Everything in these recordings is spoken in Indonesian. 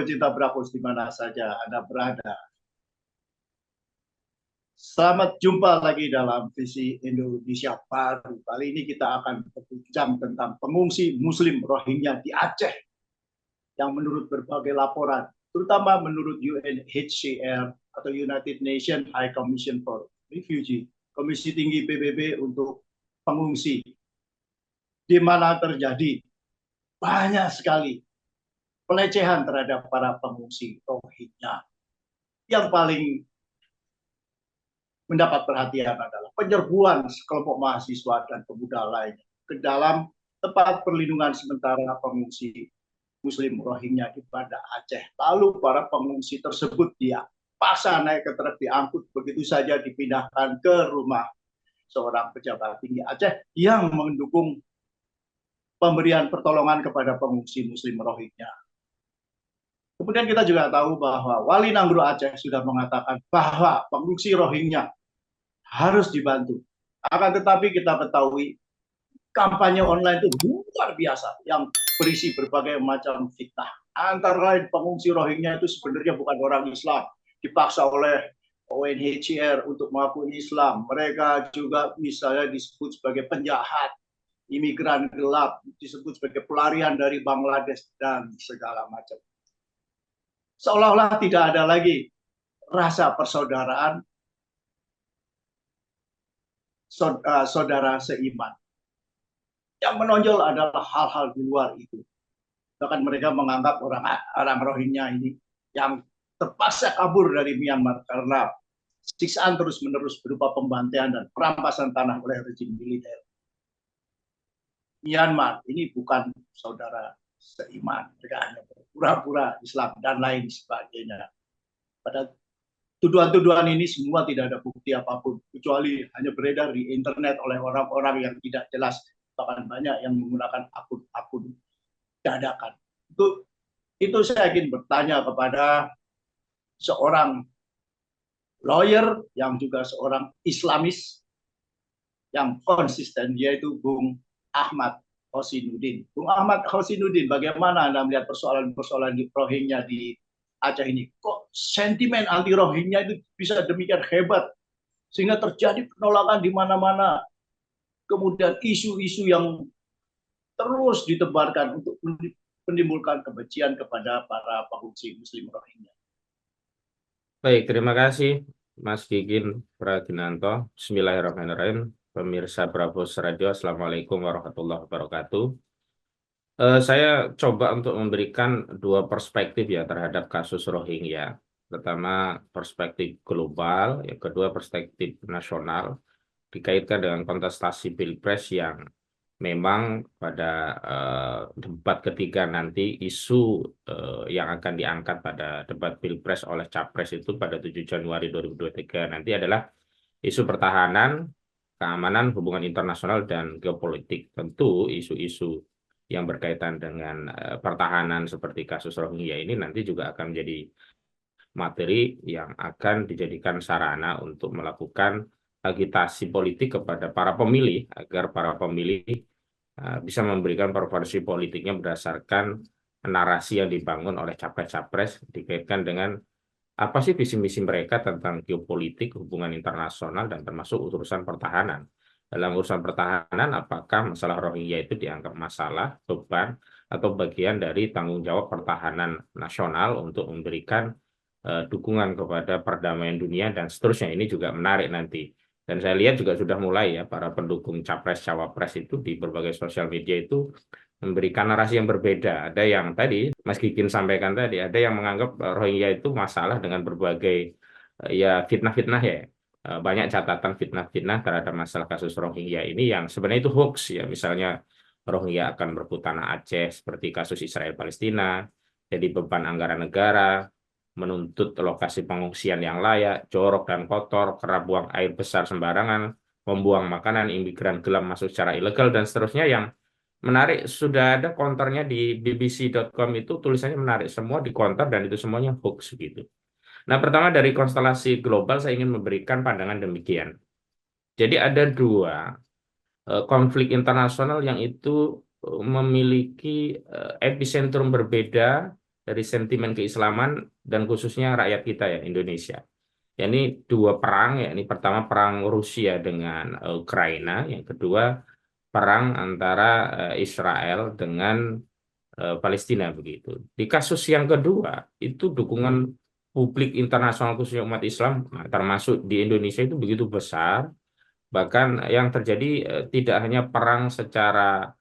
pecinta Brafos di mana saja Anda berada. Selamat jumpa lagi dalam Visi Indonesia Baru. Kali ini kita akan berbincang tentang pengungsi Muslim Rohingya di Aceh yang menurut berbagai laporan, terutama menurut UNHCR atau United Nations High Commission for Refugee, Komisi Tinggi PBB untuk pengungsi, di mana terjadi banyak sekali pelecehan terhadap para pengungsi Rohingya. Yang paling mendapat perhatian adalah penyerbuan sekelompok mahasiswa dan pemuda lainnya ke dalam tempat perlindungan sementara pengungsi Muslim Rohingya di Banda Aceh. Lalu para pengungsi tersebut dipaksa naik ke truk, diangkut begitu saja, dipindahkan ke rumah seorang pejabat tinggi Aceh yang mendukung pemberian pertolongan kepada pengungsi Muslim Rohingya. Kemudian kita juga tahu bahwa Wali Nanggro Aceh sudah mengatakan bahwa pengungsi Rohingya harus dibantu. Akan tetapi kita ketahui kampanye online itu luar biasa yang berisi berbagai macam fitnah. Antara lain pengungsi Rohingya itu sebenarnya bukan orang Islam, dipaksa oleh UNHCR untuk mengakui Islam. Mereka juga misalnya disebut sebagai penjahat, imigran gelap, disebut sebagai pelarian dari Bangladesh dan segala macam. Seolah-olah tidak ada lagi rasa persaudaraan, saudara seiman. Yang menonjol adalah hal-hal di luar itu. Bahkan mereka menganggap orang Rohingya ini yang terpaksa kabur dari Myanmar karena siksaan terus-menerus berupa pembantaian dan perampasan tanah oleh rejim militer. Myanmar ini bukan saudara seiman, mereka hanya pura-pura Islam dan lain sebagainya. Pada tuduhan-tuduhan ini semua tidak ada bukti apapun, kecuali hanya beredar di internet oleh orang-orang yang tidak jelas, bahkan banyak yang menggunakan akun-akun dadakan. Itu saya ingin bertanya kepada seorang lawyer yang juga seorang Islamis yang konsisten, yaitu Bung Ahmad Hosinuddin. Bung Ahmad Hosinuddin, bagaimana Anda melihat persoalan-persoalan di Rohingya di Aceh ini? Kok sentimen anti Rohingya itu bisa demikian hebat sehingga terjadi penolakan di mana-mana, kemudian isu-isu yang terus ditebarkan untuk menimbulkan kebencian kepada para pengungsi Muslim Rohingya. Baik, terima kasih Mas Gigin Praginanto. Bismillahirrahmanirrahim. Pemirsa Brafos Radio, Assalamualaikum warahmatullahi wabarakatuh. Saya coba untuk memberikan dua perspektif ya terhadap kasus Rohingya. Pertama, perspektif global, yang kedua perspektif nasional, dikaitkan dengan kontestasi Pilpres yang memang pada debat ketiga nanti isu yang akan diangkat pada debat Pilpres oleh Capres itu pada 7 Januari 2023 nanti adalah isu pertahanan, keamanan, hubungan internasional, dan geopolitik. Tentu isu-isu yang berkaitan dengan pertahanan seperti kasus Rohingya ini nanti juga akan menjadi materi yang akan dijadikan sarana untuk melakukan agitasi politik kepada para pemilih agar para pemilih bisa memberikan preferensi politiknya berdasarkan narasi yang dibangun oleh capres-capres dikaitkan dengan apa sih visi misi mereka tentang geopolitik, hubungan internasional, dan termasuk urusan pertahanan. Dalam urusan pertahanan, apakah masalah Rohingya itu dianggap masalah, beban, atau bagian dari tanggung jawab pertahanan nasional untuk memberikan dukungan kepada perdamaian dunia, dan seterusnya. Ini juga menarik nanti. Dan saya lihat juga sudah mulai ya, para pendukung capres-cawapres itu di berbagai sosial media itu memberikan narasi yang berbeda. Ada yang tadi Mas Gigin sampaikan tadi, ada yang menganggap Rohingya itu masalah dengan berbagai ya fitnah-fitnah ya. Banyak catatan fitnah-fitnah terhadap masalah kasus Rohingya ini yang sebenarnya itu hoax ya. Misalnya Rohingya akan merebut tanah Aceh seperti kasus Israel Palestina, jadi beban anggaran negara, menuntut lokasi pengungsian yang layak, jorok dan kotor, kerap buang air besar sembarangan, membuang makanan, imigran gelap masuk secara ilegal, dan seterusnya. Yang menarik, sudah ada counternya di bbc.com itu, tulisannya menarik, semua di counter dan itu semuanya hoax gitu. Nah, pertama dari konstelasi global saya ingin memberikan pandangan demikian. Jadi ada dua konflik internasional yang itu memiliki epicentrum berbeda dari sentimen keislaman dan khususnya rakyat kita ya Indonesia. Ya, ini dua perang ya. Ini pertama perang Rusia dengan Ukraina, yang kedua perang antara Israel dengan Palestina begitu. Di kasus yang kedua itu dukungan publik internasional khususnya umat Islam, nah, termasuk di Indonesia itu begitu besar. Bahkan yang terjadi tidak hanya perang secara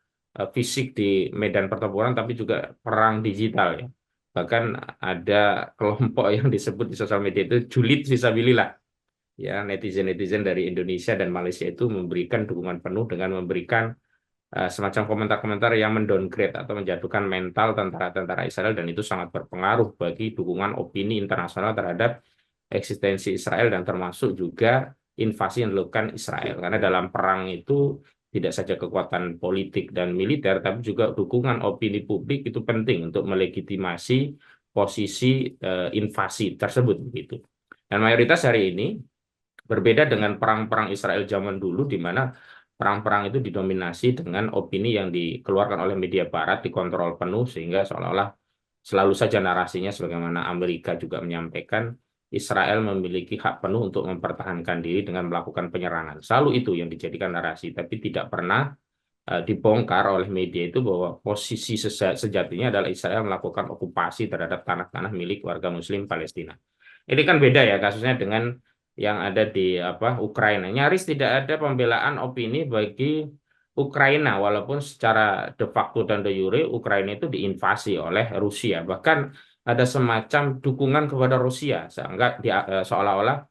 fisik di medan pertempuran, tapi juga perang digital ya. Bahkan ada kelompok yang disebut di sosial media itu julid fisabilillah. Ya, netizen-netizen dari Indonesia dan Malaysia itu memberikan dukungan penuh dengan memberikan semacam komentar-komentar yang mendowngrade atau menjatuhkan mental tentara-tentara Israel, dan itu sangat berpengaruh bagi dukungan opini internasional terhadap eksistensi Israel dan termasuk juga invasi yang dilakukan Israel. Karena dalam perang itu tidak saja kekuatan politik dan militer, tapi juga dukungan opini publik itu penting untuk melegitimasi posisi invasi tersebut begitu. Dan mayoritas hari ini berbeda dengan perang-perang Israel zaman dulu, di mana perang-perang itu didominasi dengan opini yang dikeluarkan oleh media barat, dikontrol penuh, sehingga seolah-olah selalu saja narasinya sebagaimana Amerika juga menyampaikan, Israel memiliki hak penuh untuk mempertahankan diri dengan melakukan penyerangan. Selalu itu yang dijadikan narasi, tapi tidak pernah dibongkar oleh media itu bahwa posisi sejatinya adalah Israel melakukan okupasi terhadap tanah-tanah milik warga Muslim Palestina. Ini kan beda ya kasusnya dengan yang ada di Ukraina. Nyaris tidak ada pembelaan opini bagi Ukraina, walaupun secara de facto dan de jure Ukraina itu diinvasi oleh Rusia. Bahkan ada semacam dukungan kepada Rusia, sehingga seolah-olah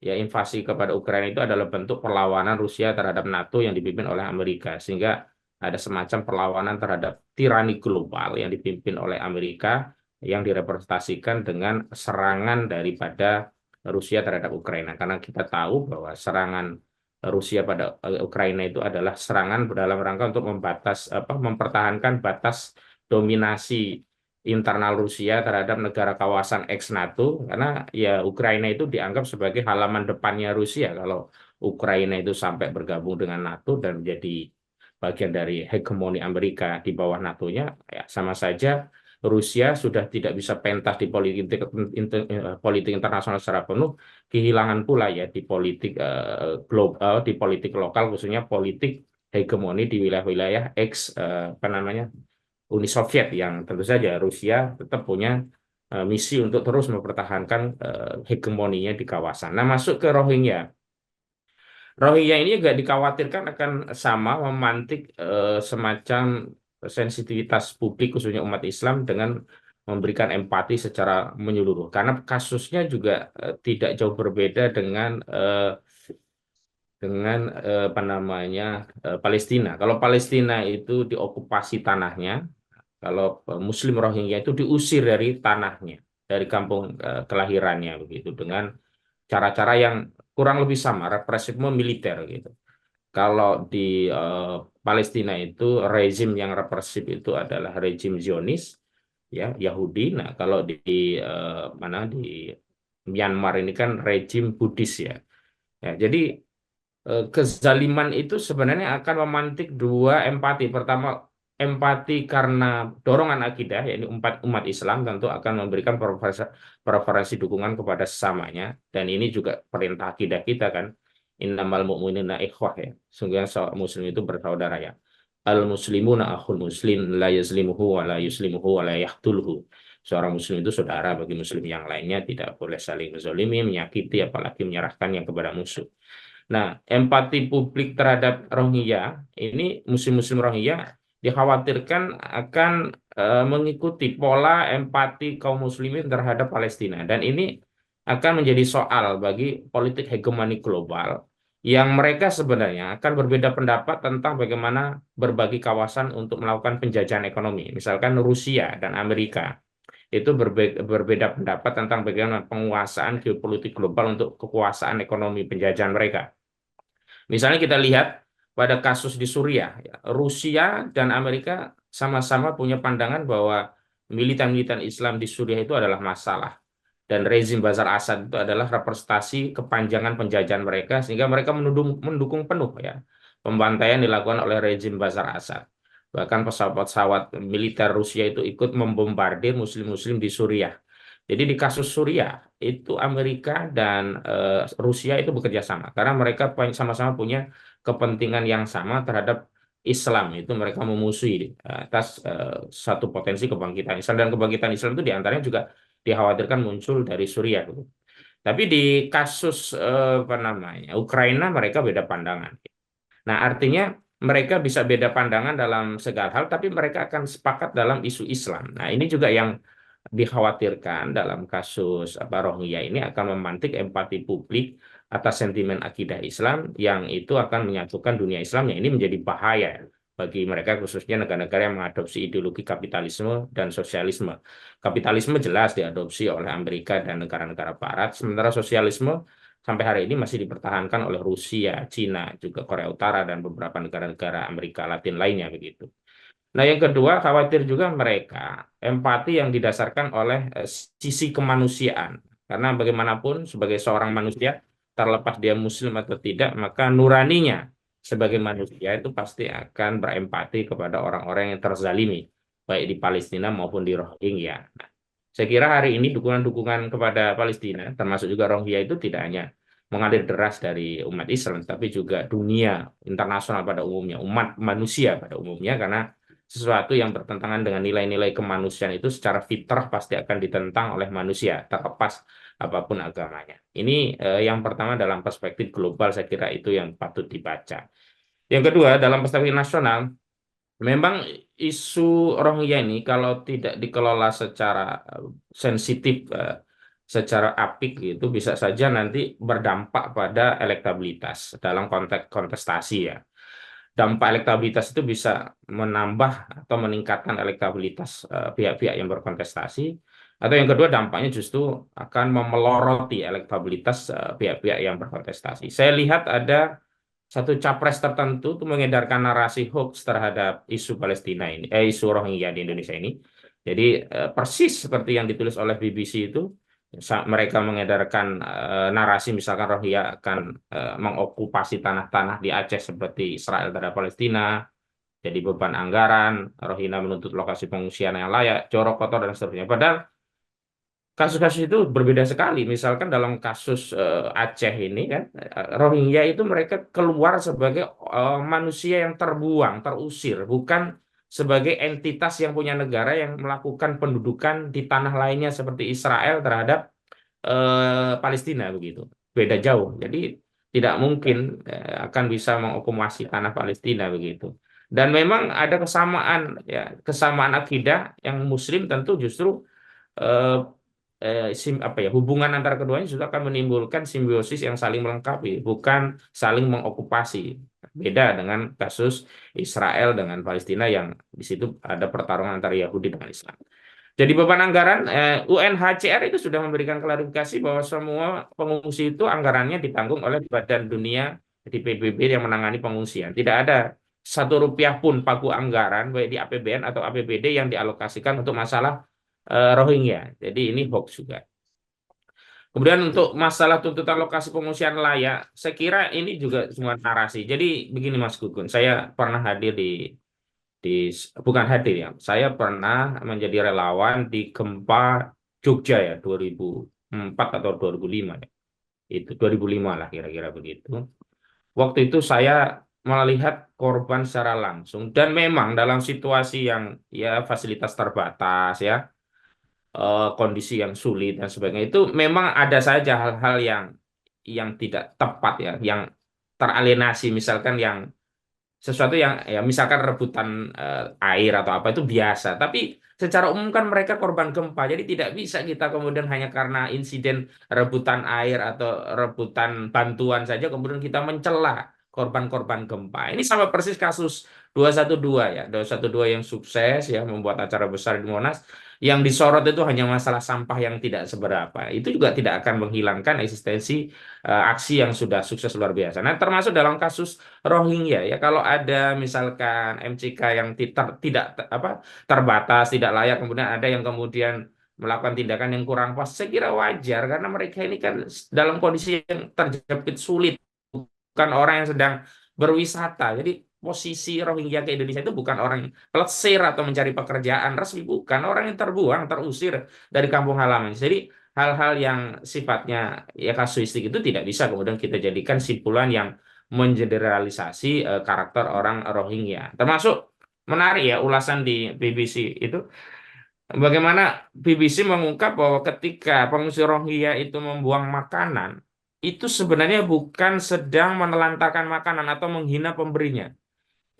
ya invasi kepada Ukraina itu adalah bentuk perlawanan Rusia terhadap NATO yang dipimpin oleh Amerika, sehingga ada semacam perlawanan terhadap tirani global yang dipimpin oleh Amerika yang direpresentasikan dengan serangan daripada Rusia terhadap Ukraina. Karena kita tahu bahwa serangan Rusia pada Ukraina itu adalah serangan dalam rangka untuk mempertahankan batas dominasi internal Rusia terhadap negara kawasan ex-NATO, karena ya Ukraina itu dianggap sebagai halaman depannya Rusia. Kalau Ukraina itu sampai bergabung dengan NATO dan menjadi bagian dari hegemoni Amerika di bawah NATO-nya, ya sama saja Rusia sudah tidak bisa pentas di politik internasional secara penuh, kehilangan pula ya di politik global, di politik lokal, khususnya politik hegemoni di wilayah-wilayah ex Uni Soviet, yang tentu saja Rusia tetap punya misi untuk terus mempertahankan hegemoninya di kawasan. Nah, masuk ke Rohingya. Rohingya ini juga dikhawatirkan akan sama memantik semacam sensitivitas publik khususnya umat Islam dengan memberikan empati secara menyeluruh. Karena kasusnya juga tidak jauh berbeda dengan Palestina. Kalau Palestina itu diokupasi tanahnya, kalau Muslim Rohingya itu diusir dari tanahnya, dari kampung kelahirannya begitu, dengan cara-cara yang kurang lebih sama, represifme militer gitu. Kalau di Palestina itu rezim yang represif itu adalah rezim Zionis, ya Yahudi. Nah, kalau di Myanmar ini kan rezim Buddhis ya. Ya, jadi kezaliman itu sebenarnya akan memantik dua empati. Pertama, empati karena dorongan akidah, yakni umat Islam tentu akan memberikan preferensi dukungan kepada sesamanya, dan ini juga perintah akidah kita kan, innamal mu'minuna ikhwah ya, sungguh seorang muslim itu bersaudara ya, al muslimuna akhul muslim la yazlimuhu wa la yuslimuhu wa la yahtulhu. Seorang muslim itu saudara bagi muslim yang lainnya, tidak boleh saling menzalimi, menyakiti, apalagi menyerahkannya kepada musuh. Nah, empati publik terhadap Rohingya, ini muslim-muslim Rohingya dikhawatirkan akan mengikuti pola empati kaum muslimin terhadap Palestina. Dan ini akan menjadi soal bagi politik hegemoni global, yang mereka sebenarnya akan berbeda pendapat tentang bagaimana berbagi kawasan untuk melakukan penjajahan ekonomi. Misalkan Rusia dan Amerika itu berbeda pendapat tentang bagaimana penguasaan geopolitik global untuk kekuasaan ekonomi penjajahan mereka. Misalnya kita lihat pada kasus di Suriah, ya, Rusia dan Amerika sama-sama punya pandangan bahwa militan-militan Islam di Suriah itu adalah masalah. Dan rezim Bashar Assad itu adalah representasi kepanjangan penjajahan mereka, sehingga mereka mendukung penuh ya pembantaian dilakukan oleh rezim Bashar Assad. Bahkan pesawat-pesawat militer Rusia itu ikut membombardir Muslim-Muslim di Suriah. Jadi di kasus Suriah itu Amerika dan Rusia itu bekerja sama karena mereka sama-sama punya kepentingan yang sama terhadap Islam. Itu mereka memusuhi atas satu potensi kebangkitan Islam, dan kebangkitan Islam itu diantaranya juga dikhawatirkan muncul dari Suriah. Tapi di kasus apa namanya Ukraina mereka beda pandangan. Nah, artinya mereka bisa beda pandangan dalam segala hal, tapi mereka akan sepakat dalam isu Islam. Nah, ini juga yang dikhawatirkan dalam kasus apa Rohingya ini akan memantik empati publik atas sentimen akidah Islam yang itu akan menyatukan dunia Islam. Yang ini menjadi bahaya bagi mereka, khususnya negara-negara yang mengadopsi ideologi kapitalisme dan sosialisme. Kapitalisme jelas diadopsi oleh Amerika dan negara-negara Barat, sementara sosialisme sampai hari ini masih dipertahankan oleh Rusia, Cina, juga Korea Utara, dan beberapa negara-negara Amerika Latin lainnya begitu. Nah, yang kedua, khawatir juga mereka empati yang didasarkan oleh sisi kemanusiaan. Karena bagaimanapun sebagai seorang manusia, terlepas dia muslim atau tidak, maka nuraninya sebagai manusia itu pasti akan berempati kepada orang-orang yang terzalimi, baik di Palestina maupun di Rohingya. Nah, saya kira hari ini dukungan-dukungan kepada Palestina, termasuk juga Rohingya, itu tidak hanya mengalir deras dari umat Islam, tapi juga dunia internasional pada umumnya, umat manusia pada umumnya, karena sesuatu yang bertentangan dengan nilai-nilai kemanusiaan itu secara fitrah pasti akan ditentang oleh manusia, terlepas apapun agamanya. Ini yang pertama dalam perspektif global, saya kira itu yang patut dibaca. Yang kedua, dalam perspektif nasional, memang isu Rohingya ini kalau tidak dikelola secara sensitif, secara apik gitu, bisa saja nanti berdampak pada elektabilitas dalam konteks kontestasi ya. Dampak elektabilitas itu bisa menambah atau meningkatkan elektabilitas pihak-pihak yang berkontestasi, atau yang kedua dampaknya justru akan memeloroti elektabilitas pihak-pihak yang berkontestasi. Saya lihat ada satu capres tertentu itu mengedarkan narasi hoax terhadap isu Palestina ini, isu Rohingya di Indonesia ini. Jadi persis seperti yang ditulis oleh BBC itu, mereka mengedarkan narasi misalkan Rohingya akan mengokupasi tanah-tanah di Aceh seperti Israel terhadap Palestina, jadi beban anggaran, Rohingya menuntut lokasi pengungsian yang layak, jorok kotor dan seterusnya. Padahal kasus-kasus itu berbeda sekali. Misalkan dalam kasus Aceh ini kan, Rohingya itu mereka keluar sebagai manusia yang terbuang, terusir, bukan sebagai entitas yang punya negara yang melakukan pendudukan di tanah lainnya seperti Israel terhadap Palestina begitu. Beda jauh. Jadi tidak mungkin akan bisa mengokumasi tanah Palestina begitu. Dan memang ada kesamaan ya, kesamaan akidah yang Muslim tentu justru eh, apa ya, hubungan antara keduanya juga akan menimbulkan simbiosis yang saling melengkapi, bukan saling mengokupasi. Beda dengan kasus Israel dengan Palestina yang di situ ada pertarungan antara Yahudi dengan Islam. Jadi beban anggaran UNHCR itu sudah memberikan klarifikasi bahwa semua pengungsi itu anggarannya ditanggung oleh Badan Dunia di PBB yang menangani pengungsian. Tidak ada satu rupiah pun pagu anggaran baik di APBN atau APBD yang dialokasikan untuk masalah Rohingya. Jadi ini hoax juga. Kemudian untuk masalah tuntutan lokasi pengungsian layak, saya kira ini juga semua narasi. Jadi begini Mas Gugun, saya pernah hadir di bukan hadir ya, saya pernah menjadi relawan di gempa Jogja ya 2004 atau 2005 ya. Itu 2005 lah kira-kira begitu. Waktu itu saya melihat korban secara langsung, dan memang dalam situasi yang ya fasilitas terbatas ya, kondisi yang sulit dan sebagainya, itu memang ada saja hal-hal yang tidak tepat ya, yang teralienasi, misalkan yang sesuatu yang ya misalkan rebutan air atau apa itu biasa, tapi secara umum kan mereka korban gempa, jadi tidak bisa kita kemudian hanya karena insiden rebutan air atau rebutan bantuan saja kemudian kita mencela korban-korban gempa. Ini sama persis kasus 212 ya, 212 yang sukses ya membuat acara besar di Monas, yang disorot itu hanya masalah sampah yang tidak seberapa. Itu juga tidak akan menghilangkan eksistensi aksi yang sudah sukses luar biasa. Nah, termasuk dalam kasus Rohingya ya, kalau ada misalkan MCK yang tidak apa terbatas, tidak layak, kemudian ada yang kemudian melakukan tindakan yang kurang pas, saya kira wajar karena mereka ini kan dalam kondisi yang terjepit sulit, bukan orang yang sedang berwisata. Jadi posisi Rohingya ke Indonesia itu bukan orang yang pelesir atau mencari pekerjaan resmi, bukan orang yang terbuang, terusir dari kampung halaman. Jadi hal-hal yang sifatnya ya kasuistik itu tidak bisa kemudian kita jadikan simpulan yang mengeneralisasi karakter orang Rohingya. Termasuk menarik ya ulasan di BBC itu bagaimana BBC mengungkap bahwa ketika pengungsi Rohingya itu membuang makanan, itu sebenarnya bukan sedang menelantarkan makanan atau menghina pemberinya.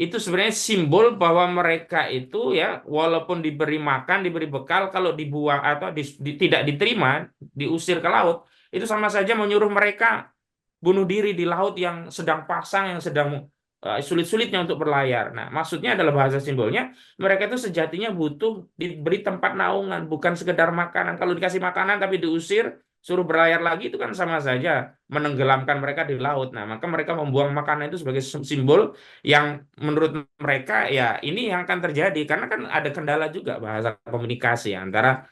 Itu sebenarnya simbol bahwa mereka itu ya walaupun diberi makan, diberi bekal, kalau dibuang atau tidak diterima, diusir ke laut, itu sama saja menyuruh mereka bunuh diri di laut yang sedang pasang, yang sedang sulit-sulitnya untuk berlayar. Nah, maksudnya adalah bahasa simbolnya, mereka itu sejatinya butuh diberi tempat naungan, bukan sekedar makanan. Kalau dikasih makanan tapi diusir, suruh berlayar lagi, itu kan sama saja menenggelamkan mereka di laut. Nah, maka mereka membuang makanan itu sebagai simbol yang menurut mereka ya ini yang akan terjadi. Karena kan ada kendala juga bahasa komunikasi antara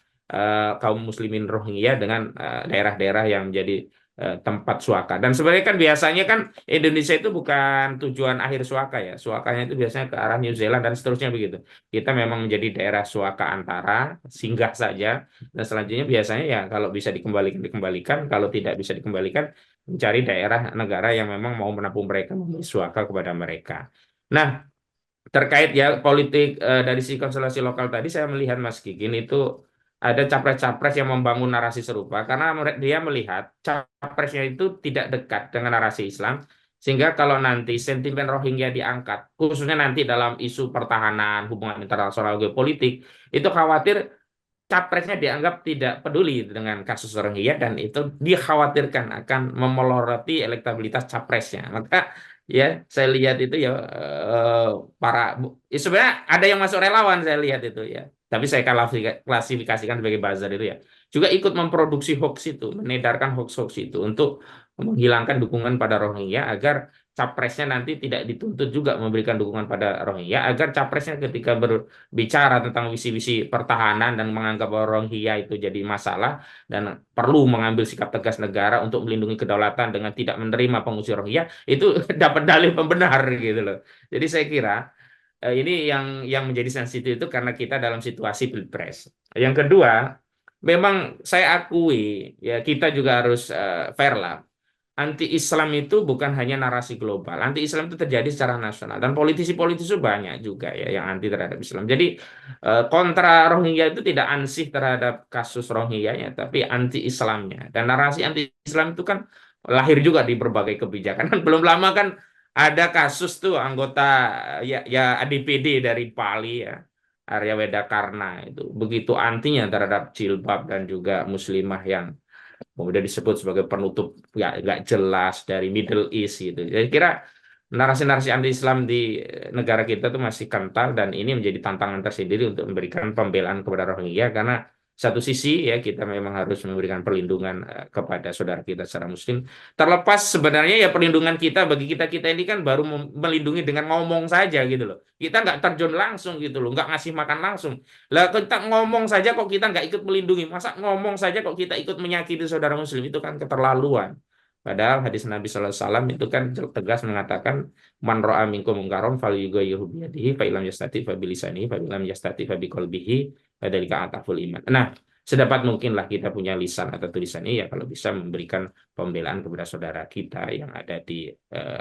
kaum muslimin Rohingya dengan daerah-daerah yang menjadi tempat suaka. Dan sebenarnya kan biasanya kan Indonesia itu bukan tujuan akhir suaka ya. Suakanya itu biasanya ke arah New Zealand dan seterusnya begitu. Kita memang menjadi daerah suaka antara, singgah saja. Dan selanjutnya biasanya ya kalau bisa dikembalikan, dikembalikan. Kalau tidak bisa dikembalikan, mencari daerah negara yang memang mau menampung mereka, memberi suaka kepada mereka. Nah, terkait ya politik dari si konstelasi lokal tadi saya melihat Mas Gigin itu ada capres-capres yang membangun narasi serupa karena dia melihat capresnya itu tidak dekat dengan narasi Islam sehingga kalau nanti sentimen Rohingya diangkat khususnya nanti dalam isu pertahanan hubungan internasional geopolitik itu khawatir capresnya dianggap tidak peduli dengan kasus Rohingya dan itu dikhawatirkan akan memeloroti elektabilitas capresnya. Maka ya saya lihat itu ya para ya sebenarnya ada yang masuk relawan saya lihat itu ya. Tapi saya klasifikasikan sebagai buzzer itu ya. Juga ikut memproduksi hoax itu, menedarkan hoax-hoax itu untuk menghilangkan dukungan pada Rohingya agar capresnya nanti tidak dituntut juga memberikan dukungan pada Rohingya agar capresnya ketika bicara tentang visi-visi pertahanan dan menganggap bahwa Rohingya itu jadi masalah dan perlu mengambil sikap tegas negara untuk melindungi kedaulatan dengan tidak menerima pengungsi Rohingya itu dapat dalil pembenar gitu loh. Jadi saya kira ini yang menjadi sensitif itu karena kita dalam situasi pilpres. Yang kedua, memang saya akui ya kita juga harus fair lah anti-Islam itu bukan hanya narasi global. Anti-Islam itu terjadi secara nasional. Dan politisi-politisi itu banyak juga ya yang anti terhadap Islam. Jadi kontra Rohingya itu tidak ansih terhadap kasus Rohingya-nya, tapi anti-Islamnya. Dan narasi anti-Islam itu kan lahir juga di berbagai kebijakan. Dan belum lama kan ada kasus tuh anggota ya ADPD dari Bali ya. Arya Wedakarna itu begitu antinya terhadap jilbab dan juga muslimah yang kemudian disebut sebagai penutup nggak jelas dari Middle East gitu. Jadi kira narasi-narasi anti-Islam di negara kita tuh masih kental dan ini menjadi tantangan tersendiri untuk memberikan pembelaan kepada Rohingya karena satu sisi ya kita memang harus memberikan perlindungan kepada saudara kita secara Muslim. Terlepas sebenarnya ya perlindungan kita bagi kita kita ini kan baru melindungi dengan ngomong saja gitu loh. Kita nggak terjun langsung gitu loh, nggak ngasih makan langsung. Lah kita ngomong saja kok kita nggak ikut melindungi. Masa ngomong saja kok kita ikut menyakiti saudara Muslim itu kan keterlaluan. Padahal hadis Nabi Sallallahu Alaihi Wasallam itu kan tegas mengatakan man ra'a minkum mungkaron falyughayyirhu biyadihi fa illam yastati fa bilisanihi fa illam yastati fa biqalbihi fadzalika ataful iman. Nah, sedapat mungkinlah kita punya lisan atau tulisan ini ya kalau bisa memberikan pembelaan kepada saudara kita yang ada di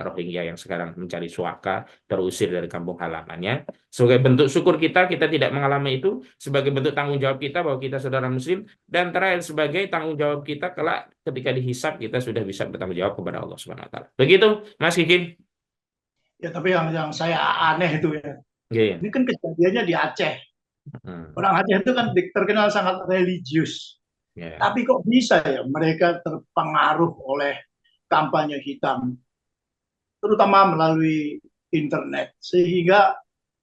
Rohingya yang sekarang mencari suaka, terusir dari kampung halamannya. Sebagai bentuk syukur kita tidak mengalami itu, sebagai bentuk tanggung jawab kita bahwa kita saudara Muslim, dan terakhir sebagai tanggung jawab kita kelak ketika dihisap kita sudah bisa bertanggung jawab kepada Allah Subhanahu Wa Taala. Begitu, Mas Kikin. Ya, tapi yang saya aneh itu ya, Yeah. ini kan kejadiannya di Aceh. Orang Aceh itu kan terkenal sangat religius. Yeah. Tapi kok bisa ya mereka terpengaruh oleh kampanye hitam, terutama melalui internet, sehingga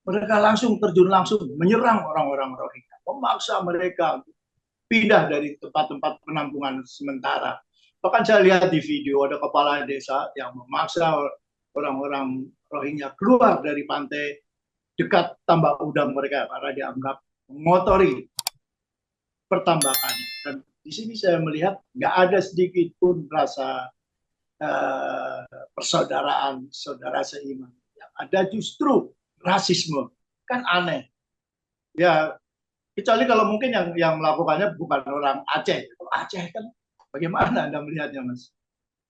mereka langsung terjun langsung menyerang orang-orang Rohingya, memaksa mereka pindah dari tempat-tempat penampungan sementara. Bahkan saya lihat di video ada kepala desa yang memaksa orang-orang Rohingya keluar dari pantai dekat tambak udang mereka karena dianggap mengotori pertambakannya. Dan di sini saya melihat nggak ada sedikit pun rasa persaudaraan, saudara seiman yang ada justru rasisme. Kan aneh. Ya, kecuali kalau mungkin yang melakukannya bukan orang Aceh. Aceh kan bagaimana Anda melihatnya, Mas?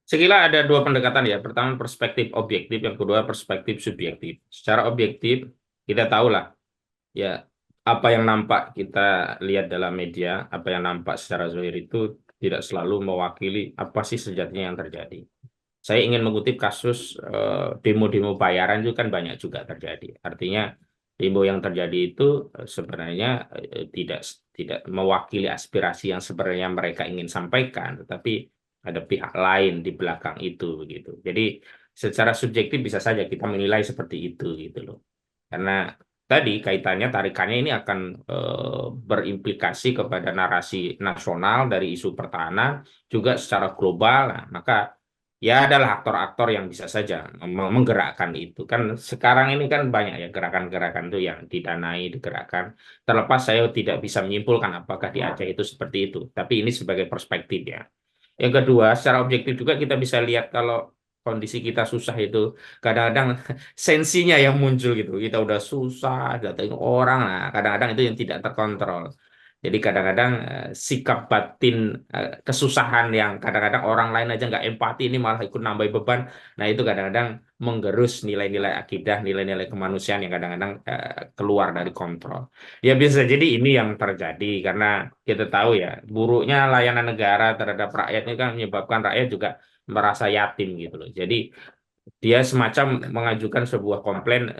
Saya kira ada dua pendekatan ya. Pertama perspektif objektif, yang kedua perspektif subjektif. Secara objektif kita tahulah ya apa yang nampak kita lihat dalam media, apa yang nampak secara zahir itu tidak selalu mewakili apa sih sejatinya yang terjadi. Saya ingin mengutip kasus demo-demo bayaran itu kan banyak juga terjadi. Artinya demo yang terjadi itu sebenarnya tidak tidak mewakili aspirasi yang sebenarnya mereka ingin sampaikan, tetapi ada pihak lain di belakang itu begitu. Jadi secara subjektif bisa saja kita menilai seperti itu gitu loh. Karena tadi kaitannya tarikannya ini akan berimplikasi kepada narasi nasional dari isu pertahanan juga secara global. Nah, maka ya adalah aktor-aktor yang bisa saja menggerakkan itu. Kan sekarang ini kan banyak ya gerakan-gerakan itu yang didanai, digerakkan. Terlepas saya tidak bisa menyimpulkan apakah di Aceh itu seperti itu. Tapi ini sebagai perspektif ya. Yang kedua, secara objektif juga kita bisa lihat kalau kondisi kita susah itu kadang-kadang sensinya yang muncul gitu. Kita udah susah, datang orang, nah kadang-kadang itu yang tidak terkontrol. Jadi kadang-kadang sikap batin kesusahan yang kadang-kadang orang lain aja nggak empati ini malah ikut nambah beban. Nah itu kadang-kadang menggerus nilai-nilai akidah, nilai-nilai kemanusiaan yang kadang-kadang keluar dari kontrol. Ya bisa jadi ini yang terjadi karena kita tahu ya buruknya layanan negara terhadap rakyat ini kan menyebabkan rakyat juga merasa yatim gitu loh. Jadi dia semacam mengajukan sebuah komplain,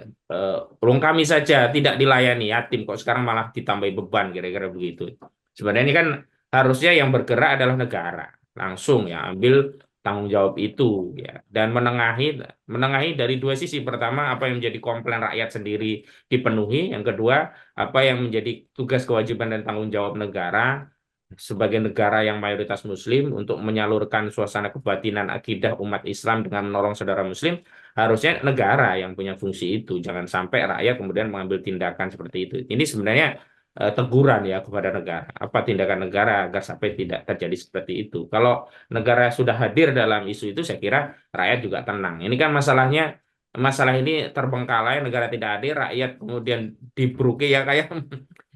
tolong kami saja tidak dilayani yatim kok sekarang malah ditambahi beban kira-kira begitu. Sebenarnya ini kan harusnya yang bergerak adalah negara langsung ya ambil tanggung jawab itu ya dan menengahi menengahi dari dua sisi. Pertama apa yang menjadi komplain rakyat sendiri dipenuhi, yang kedua apa yang menjadi tugas kewajiban dan tanggung jawab negara sebagai negara yang mayoritas Muslim untuk menyalurkan suasana kebatinan akidah umat Islam dengan menolong saudara Muslim, harusnya negara yang punya fungsi itu. Jangan sampai rakyat kemudian mengambil tindakan seperti itu. Ini sebenarnya teguran ya kepada negara. Apa tindakan negara agar sampai tidak terjadi seperti itu. Kalau negara sudah hadir dalam isu itu, saya kira rakyat juga tenang. Ini kan masalahnya, masalah ini terbengkalai, negara tidak hadir, rakyat kemudian dibruki ya kayak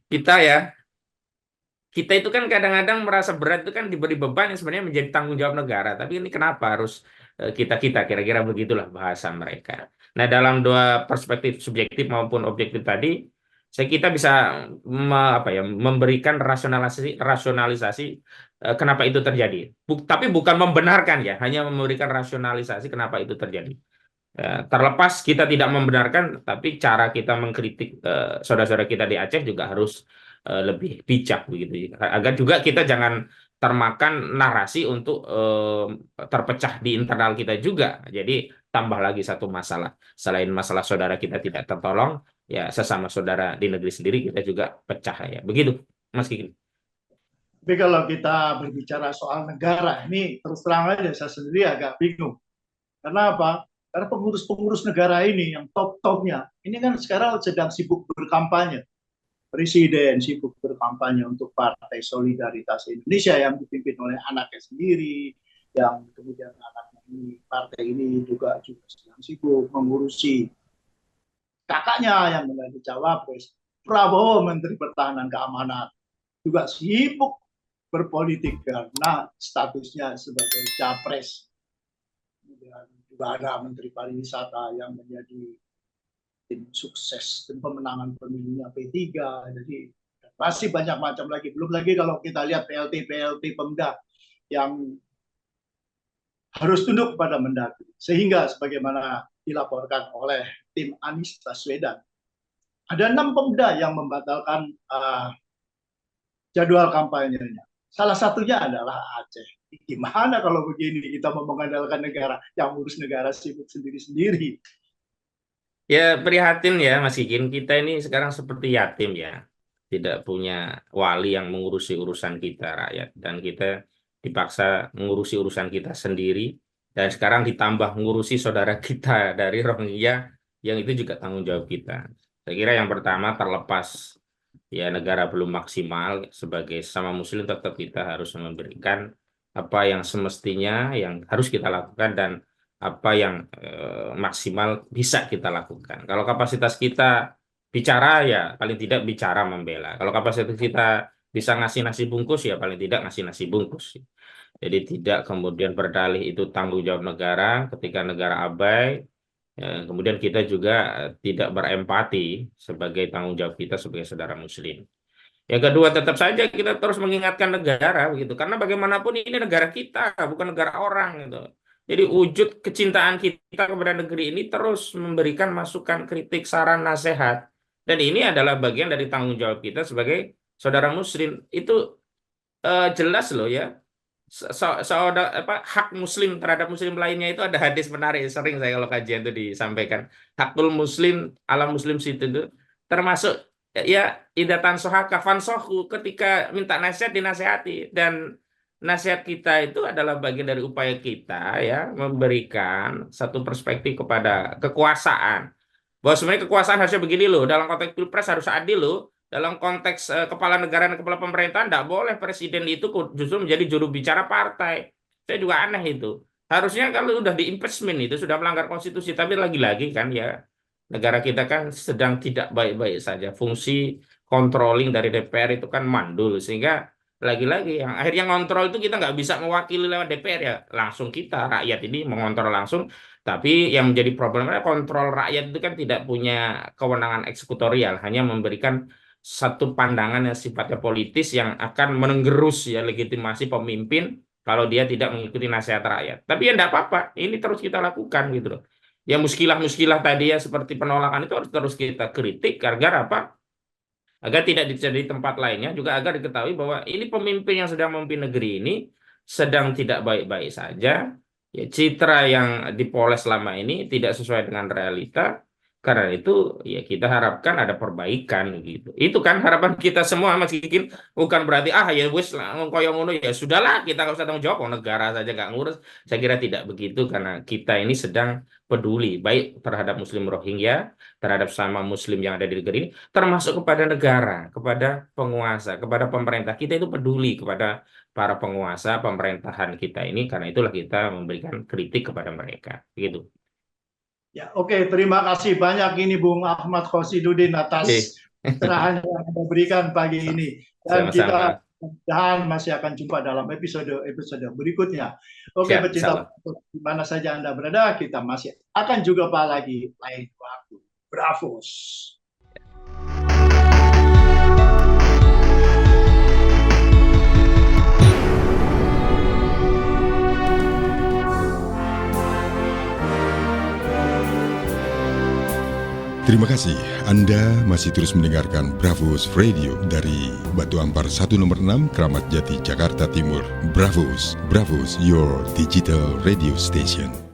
kita ya kita itu kan kadang-kadang merasa berat itu kan diberi beban yang sebenarnya menjadi tanggung jawab negara. Tapi ini kenapa harus kita kira-kira begitulah bahasa mereka. Nah, dalam dua perspektif subjektif maupun objektif tadi, kita bisa apa ya memberikan rasionalisasi rasionalisasi kenapa itu terjadi. Tapi bukan membenarkan ya, hanya memberikan rasionalisasi kenapa itu terjadi. Terlepas kita tidak membenarkan, tapi cara kita mengkritik saudara-saudara kita di Aceh juga harus lebih bijak begitu, agar juga kita jangan termakan narasi untuk terpecah di internal kita juga. Jadi tambah lagi satu masalah. Selain masalah saudara kita tidak tertolong, ya sesama saudara di negeri sendiri kita juga pecah ya. Begitu, Mas Kiki. Tapi kalau kita berbicara soal negara, ini terus terang aja saya sendiri agak bingung. Karena apa? Karena pengurus-pengurus negara ini yang top-topnya, ini kan sekarang sedang sibuk berkampanye. Presiden sibuk berkampanye untuk Partai Solidaritas Indonesia yang dipimpin oleh anaknya sendiri, yang kemudian anaknya ini, partai ini juga sedang sibuk mengurusi kakaknya yang menjadi cawapres. Prabowo Menteri Pertahanan Keamanan juga sibuk berpolitik karena statusnya sebagai capres. Kemudian juga ada Menteri Pariwisata yang menjadi tim sukses tim pemenangan pemilunya P3. Jadi masih banyak macam lagi. Belum lagi kalau kita lihat PLT Pemda yang harus tunduk kepada Mendagri. Sehingga sebagaimana dilaporkan oleh tim Anies Baswedan, ada 6 Pemda yang membatalkan jadwal kampanyenya. Salah satunya adalah Aceh. Gimana kalau begini kita mau mengandalkan negara yang urus negara sibuk sendiri-sendiri? Ya prihatin ya Mas Kikin, kita ini sekarang seperti yatim ya, tidak punya wali yang mengurusi urusan kita rakyat, dan kita dipaksa mengurusi urusan kita sendiri, dan sekarang ditambah mengurusi saudara kita dari Rohingya, yang itu juga tanggung jawab kita. Saya kira yang pertama terlepas ya negara belum maksimal sebagai sama Muslim, tetap kita harus memberikan apa yang semestinya yang harus kita lakukan dan apa yang maksimal bisa kita lakukan. Kalau kapasitas kita bicara ya paling tidak bicara membela. Kalau kapasitas kita bisa ngasih nasi bungkus ya paling tidak ngasih nasi bungkus. Jadi tidak kemudian berdalih itu tanggung jawab negara ketika negara abai. Kemudian kita juga tidak berempati sebagai tanggung jawab kita sebagai saudara muslim. Yang kedua, tetap saja kita terus mengingatkan negara begitu, karena bagaimanapun ini negara kita, bukan negara orang gitu. Jadi wujud kecintaan kita kepada negeri ini terus memberikan masukan, kritik, saran, nasihat. Dan ini adalah bagian dari tanggung jawab kita sebagai saudara muslim. Itu jelas loh ya. Hak muslim terhadap muslim lainnya itu ada hadis menarik, sering saya kalau kajian itu disampaikan. Hakul muslim ala muslim situ itu termasuk ya idatan sohaka fansohu, ketika minta nasihat dinasehati, dan nasihat kita itu adalah bagian dari upaya kita ya memberikan satu perspektif kepada kekuasaan bahwa sebenarnya kekuasaan harusnya begini loh, dalam konteks pilpres harus adil loh, dalam konteks kepala negara dan kepala pemerintahan tidak boleh presiden itu justru menjadi juru bicara partai. Saya juga aneh itu. Harusnya kalau sudah di impeachment itu sudah melanggar konstitusi, tapi lagi-lagi kan ya negara kita kan sedang tidak baik-baik saja. Fungsi controlling dari DPR itu kan mandul, sehingga lagi-lagi yang akhirnya ngontrol itu kita nggak bisa mewakili lewat DPR ya, langsung kita rakyat ini mengontrol langsung. Tapi yang menjadi problemnya kontrol rakyat itu kan tidak punya kewenangan eksekutorial, hanya memberikan satu pandangan yang sifatnya politis yang akan menenggerus ya legitimasi pemimpin kalau dia tidak mengikuti nasihat rakyat. Tapi ya enggak apa-apa, ini terus kita lakukan gitu loh. Ya muskilah-muskilah tadi ya seperti penolakan itu harus terus kita kritik agar apa? Agar tidak jadi tempat lainnya, juga agar diketahui bahwa ini pemimpin yang sedang memimpin negeri ini sedang tidak baik-baik saja. Ya, citra yang dipoles selama ini tidak sesuai dengan realita. Karena itu ya kita harapkan ada perbaikan gitu. Itu kan harapan kita semua, Mas Kikin. Bukan berarti ya wis koyo ngono ya sudahlah, kita nggak usah tanggung jawab, negara saja nggak ngurus. Saya kira tidak begitu, karena kita ini sedang peduli baik terhadap Muslim Rohingya, terhadap sama Muslim yang ada di negeri ini, termasuk kepada negara, kepada penguasa, kepada pemerintah. Kita itu peduli kepada para penguasa pemerintahan kita ini, karena itulah kita memberikan kritik kepada mereka. Begitu. Ya, oke. Terima kasih banyak ini Bung Ahmad Khosidudin atas pencerahan yang Anda berikan pagi ini. Dan kita mudah-mudahan masih akan jumpa dalam episode berikutnya. Oke, pecinta di mana saja Anda berada, kita masih akan juga lagi lain waktu. Bravos. Terima kasih Anda masih terus mendengarkan Bravos Radio dari Batu Ampar 1 nomor 6 Kramat Jati Jakarta Timur. Bravos, your digital radio station.